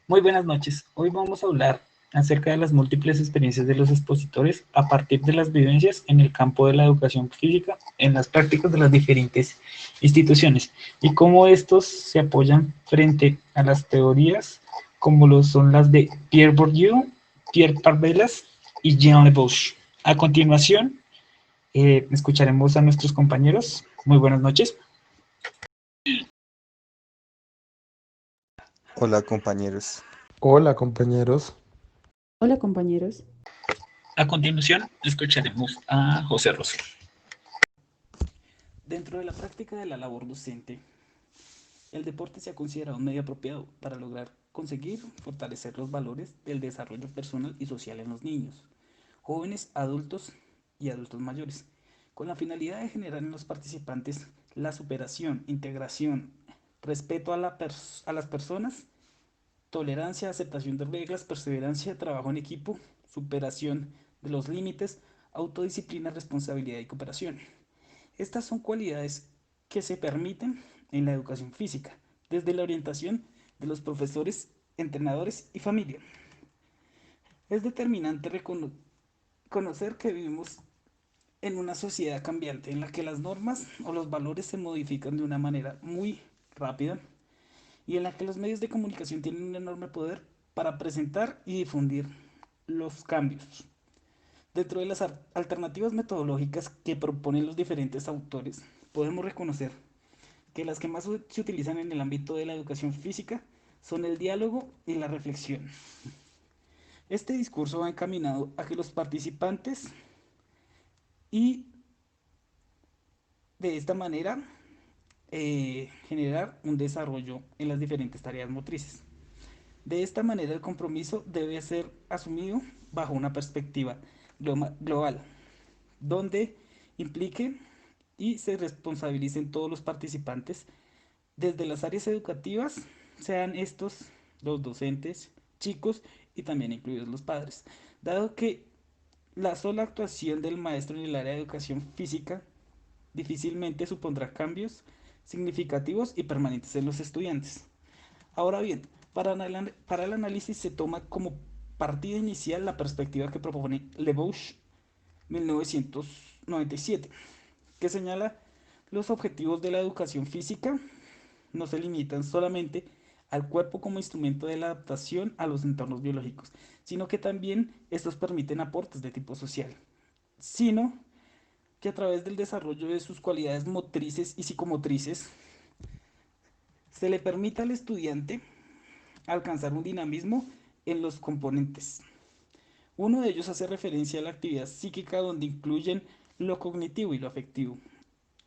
Muy buenas noches. Hoy vamos a hablar acerca de las múltiples experiencias de los expositores a partir de las vivencias en el campo de la educación física en las prácticas de las diferentes instituciones y cómo estos se apoyan frente a las teorías como lo son las de Pierre Bourdieu, Pierre Parvelas y Jean Le Bouche. A continuación, escucharemos a nuestros compañeros. Muy buenas noches. Hola compañeros. Hola compañeros. Hola compañeros. A continuación, escucharemos a José Rosero. Dentro de la práctica de la labor docente, el deporte se ha considerado un medio apropiado para lograr conseguir fortalecer los valores del desarrollo personal y social en los niños, jóvenes, adultos y adultos mayores, con la finalidad de generar en los participantes la superación, integración, respeto a las personas, tolerancia, aceptación de reglas, perseverancia, trabajo en equipo, superación de los límites, autodisciplina, responsabilidad y cooperación. Estas son cualidades que se permiten en la educación física, desde la orientación de los profesores, entrenadores y familia. Es determinante conocer que vivimos en una sociedad cambiante en la que las normas o los valores se modifican de una manera muy rápida y en la que los medios de comunicación tienen un enorme poder para presentar y difundir los cambios. Dentro de las alternativas metodológicas que proponen los diferentes autores, podemos reconocer que las que más se utilizan en el ámbito de la educación física son el diálogo y la reflexión. Este discurso va encaminado a que los participantes y de esta manera generar un desarrollo en las diferentes tareas motrices. De esta manera el compromiso debe ser asumido bajo una perspectiva global, donde implique y se responsabilicen todos los participantes desde las áreas educativas, sean estos los docentes, chicos y también incluidos los padres, dado que la sola actuación del maestro en el área de educación física difícilmente supondrá cambios significativos y permanentes en los estudiantes. Ahora bien, para el análisis se toma como partida inicial la perspectiva que propone Le Bouche 1997, que señala los objetivos de la educación física no se limitan solamente al cuerpo como instrumento de la adaptación a los entornos biológicos, sino que también estos permiten aportes de tipo social, sino que a través del desarrollo de sus cualidades motrices y psicomotrices se le permita al estudiante alcanzar un dinamismo en los componentes. Uno de ellos hace referencia a la actividad psíquica donde incluyen lo cognitivo y lo afectivo.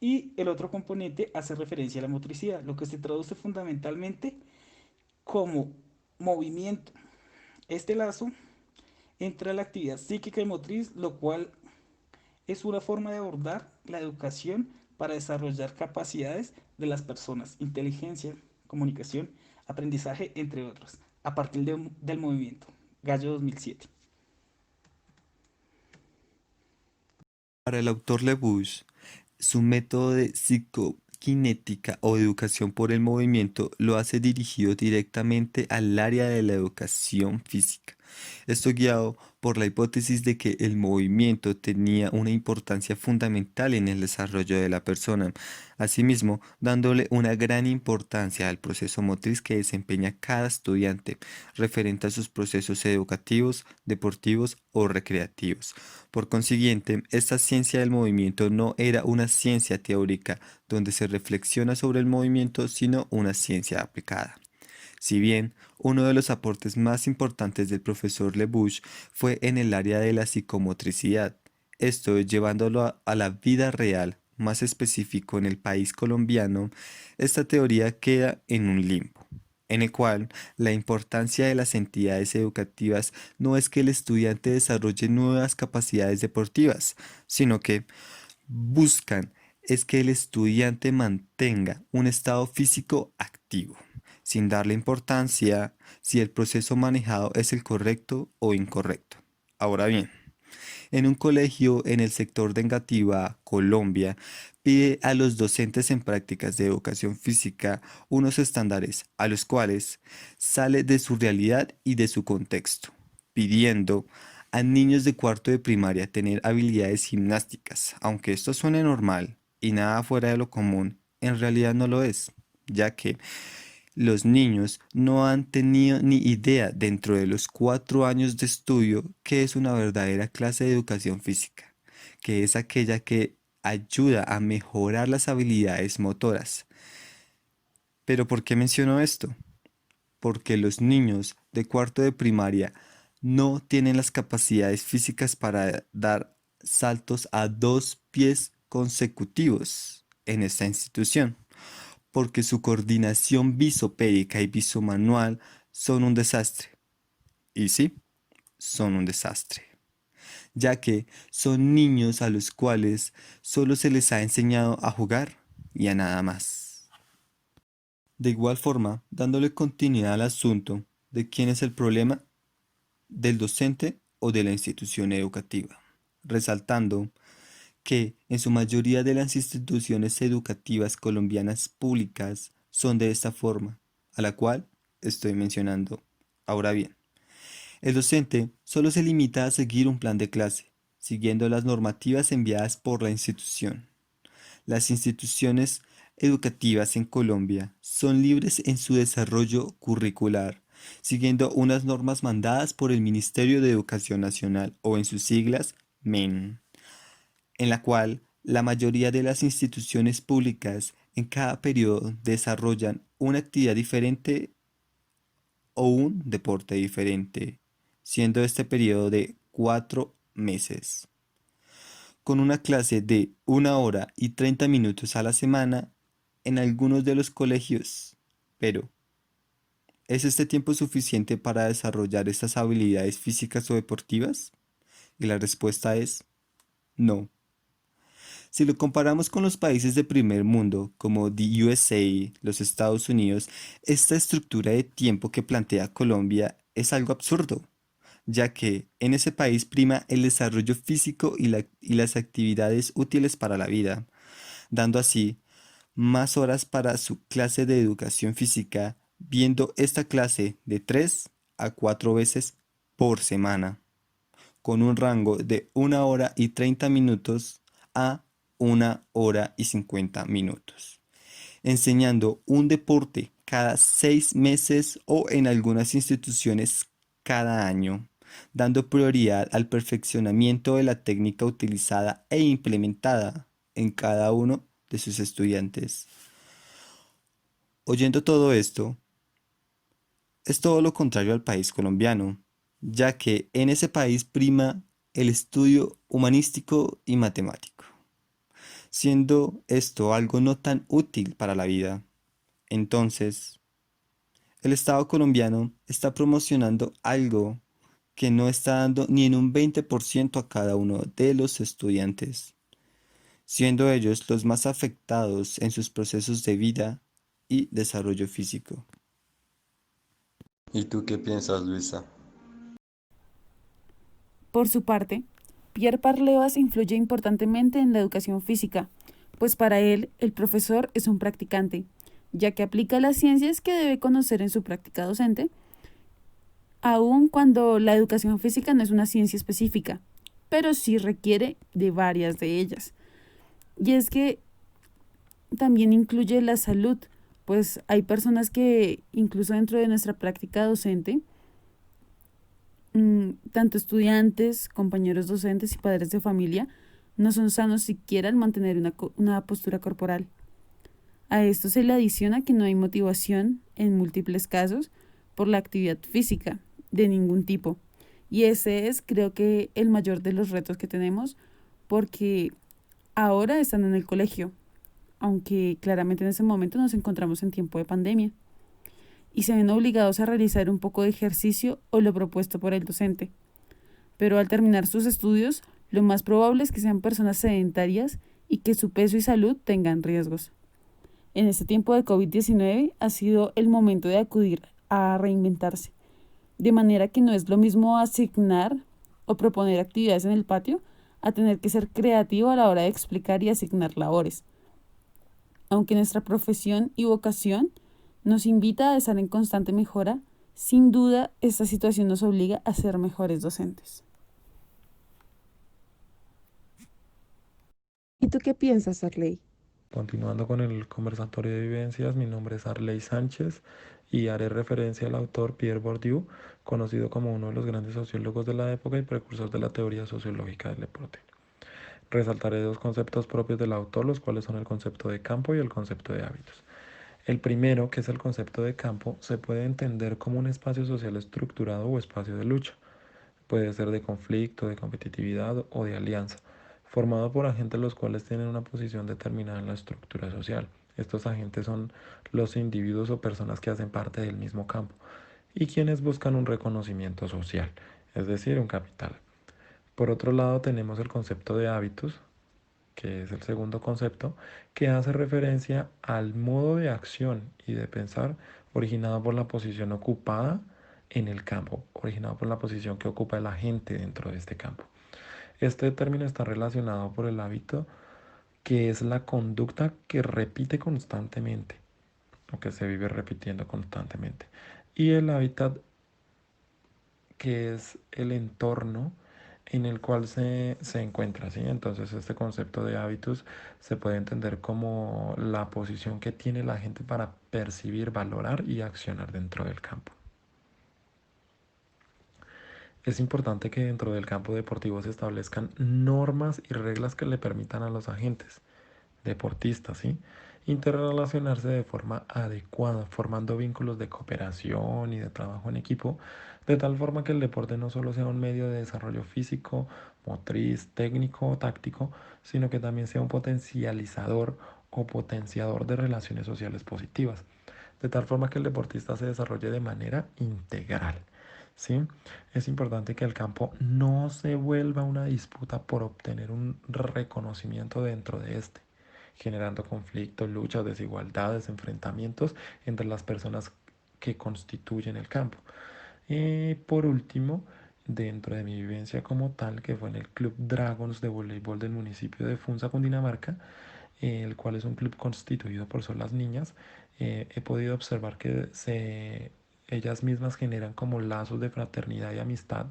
Y el otro componente hace referencia a la motricidad, lo que se traduce fundamentalmente como movimiento. Este lazo entra la actividad psíquica y motriz, lo cual es una forma de abordar la educación para desarrollar capacidades de las personas, inteligencia, comunicación, aprendizaje, entre otros, a partir del movimiento. Gallo 2007. Para el autor Le Bouche, su método de psicoquinética o educación por el movimiento lo hace dirigido directamente al área de la educación física. Esto guiado por la hipótesis de que el movimiento tenía una importancia fundamental en el desarrollo de la persona, asimismo dándole una gran importancia al proceso motriz que desempeña cada estudiante referente a sus procesos educativos, deportivos o recreativos. Por consiguiente, esta ciencia del movimiento no era una ciencia teórica donde se reflexiona sobre el movimiento, sino una ciencia aplicada. Si bien uno de los aportes más importantes del profesor Le Bouche fue en el área de la psicomotricidad, esto llevándolo a la vida real, más específico en el país colombiano, esta teoría queda en un limbo, en el cual la importancia de las entidades educativas no es que el estudiante desarrolle nuevas capacidades deportivas, sino que buscan es que el estudiante mantenga un estado físico activo, sin darle importancia si el proceso manejado es el correcto o incorrecto. Ahora bien, en un colegio en el sector de Engativá, Colombia, pide a los docentes en prácticas de educación física unos estándares a los cuales sale de su realidad y de su contexto, pidiendo a niños de cuarto de primaria tener habilidades gimnásticas, aunque esto suene normal y nada fuera de lo común, en realidad no lo es, ya que los niños no han tenido ni idea dentro de los 4 años de estudio qué es una verdadera clase de educación física, que es aquella que ayuda a mejorar las habilidades motoras. ¿Pero por qué menciono esto? Porque los niños de cuarto de primaria no tienen las capacidades físicas para dar saltos a 2 pies consecutivos en esta institución, porque su coordinación visopédica y visomanual son un desastre. Y sí, son un desastre, ya que son niños a los cuales solo se les ha enseñado a jugar y a nada más. De igual forma, dándole continuidad al asunto de quién es el problema, del docente o de la institución educativa, resaltando que en su mayoría de las instituciones educativas colombianas públicas son de esta forma, a la cual estoy mencionando. Ahora bien, el docente solo se limita a seguir un plan de clase, siguiendo las normativas enviadas por la institución. Las instituciones educativas en Colombia son libres en su desarrollo curricular, siguiendo unas normas mandadas por el Ministerio de Educación Nacional o en sus siglas MEN, en la cual la mayoría de las instituciones públicas en cada periodo desarrollan una actividad diferente o un deporte diferente, siendo este periodo de 4 meses, con una clase de 1 hora y 30 minutos a la semana en algunos de los colegios. Pero, ¿es este tiempo suficiente para desarrollar estas habilidades físicas o deportivas? Y la respuesta es no. Si lo comparamos con los países de primer mundo, como the USA, los Estados Unidos, esta estructura de tiempo que plantea Colombia es algo absurdo, ya que en ese país prima el desarrollo físico y las actividades útiles para la vida, dando así más horas para su clase de educación física, viendo esta clase de 3 a 4 veces por semana, con un rango de 1 hora y 30 minutos a 1 hora y 50 minutos, enseñando un deporte cada 6 meses o en algunas instituciones cada año, dando prioridad al perfeccionamiento de la técnica utilizada e implementada en cada uno de sus estudiantes. Oyendo todo esto, es todo lo contrario al país colombiano, ya que en ese país prima el estudio humanístico y matemático, siendo esto algo no tan útil para la vida. Entonces, el Estado colombiano está promocionando algo que no está dando ni en un 20% a cada uno de los estudiantes, siendo ellos los más afectados en sus procesos de vida y desarrollo físico. ¿Y tú qué piensas, Luisa? Por su parte, Pierre Parlevas influye importantemente en la educación física, pues para él el profesor es un practicante, ya que aplica las ciencias que debe conocer en su práctica docente, aun cuando la educación física no es una ciencia específica, pero sí requiere de varias de ellas. Y es que también incluye la salud, pues hay personas que incluso dentro de nuestra práctica docente, tanto estudiantes, compañeros docentes y padres de familia, no son sanos siquiera al mantener una postura corporal. A esto se le adiciona que no hay motivación, en múltiples casos, por la actividad física, de ningún tipo. Y ese es, creo que, el mayor de los retos que tenemos, porque ahora están en el colegio, aunque claramente en ese momento nos encontramos en tiempo de pandemia, y se ven obligados a realizar un poco de ejercicio o lo propuesto por el docente. Pero al terminar sus estudios, lo más probable es que sean personas sedentarias y que su peso y salud tengan riesgos. En este tiempo de COVID-19 ha sido el momento de acudir a reinventarse, de manera que no es lo mismo asignar o proponer actividades en el patio a tener que ser creativo a la hora de explicar y asignar labores, Aunque nuestra profesión y vocación nos invita a estar en constante mejora, sin duda esta situación nos obliga a ser mejores docentes. ¿Y tú qué piensas, Arley? Continuando con el conversatorio de vivencias, mi nombre es Arley Sánchez y haré referencia al autor Pierre Bourdieu, conocido como uno de los grandes sociólogos de la época y precursor de la teoría sociológica del deporte. Resaltaré dos conceptos propios del autor, los cuales son el concepto de campo y el concepto de hábitos. El primero, que es el concepto de campo, se puede entender como un espacio social estructurado o espacio de lucha. Puede ser de conflicto, de competitividad o de alianza, formado por agentes los cuales tienen una posición determinada en la estructura social. Estos agentes son los individuos o personas que hacen parte del mismo campo y quienes buscan un reconocimiento social, es decir, un capital. Por otro lado, tenemos el concepto de hábitos, que es el segundo concepto, que hace referencia al modo de acción y de pensar originado por la posición ocupada en el campo, originado por la posición que ocupa la gente dentro de este campo. Este término está relacionado por el hábito, que es la conducta que repite constantemente, o que se vive repitiendo constantemente, y el hábitat, que es el entorno en el cual se encuentra, ¿sí? Entonces este concepto de hábitos se puede entender como la posición que tiene la gente para percibir, valorar y accionar dentro del campo. Es importante que dentro del campo deportivo se establezcan normas y reglas que le permitan a los agentes deportistas, ¿sí? Interrelacionarse de forma adecuada, formando vínculos de cooperación y de trabajo en equipo, de tal forma que el deporte no solo sea un medio de desarrollo físico, motriz, técnico o táctico, sino que también sea un potencializador o potenciador de relaciones sociales positivas, de tal forma que el deportista se desarrolle de manera integral. ¿Sí? Es importante que el campo no se vuelva una disputa por obtener un reconocimiento dentro de este, generando conflictos, luchas, desigualdades, enfrentamientos entre las personas que constituyen el campo. Y por último, dentro de mi vivencia como tal, que fue en el Club Dragons de voleibol del municipio de Funza, Cundinamarca, el cual es un club constituido por solas niñas, he podido observar que ellas mismas generan como lazos de fraternidad y amistad,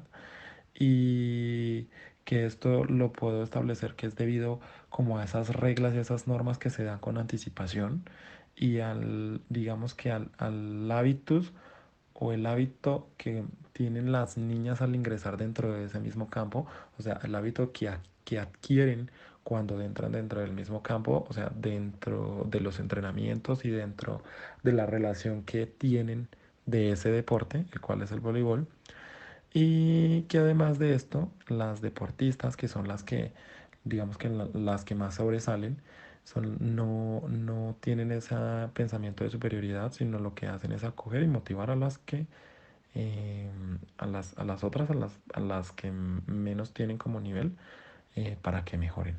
y que esto lo puedo establecer que es debido como a esas reglas y esas normas que se dan con anticipación y digamos que al hábitus o el hábito que tienen las niñas al ingresar dentro de ese mismo campo, o sea, el hábito que adquieren cuando entran dentro del mismo campo, o sea, dentro de los entrenamientos y dentro de la relación que tienen de ese deporte, el cual es el voleibol. Y que además de esto, las deportistas, que son las que, digamos que las que más sobresalen, no tienen ese pensamiento de superioridad, sino lo que hacen es acoger y motivar a las que, a las otras, a las que menos tienen como nivel, para que mejoren.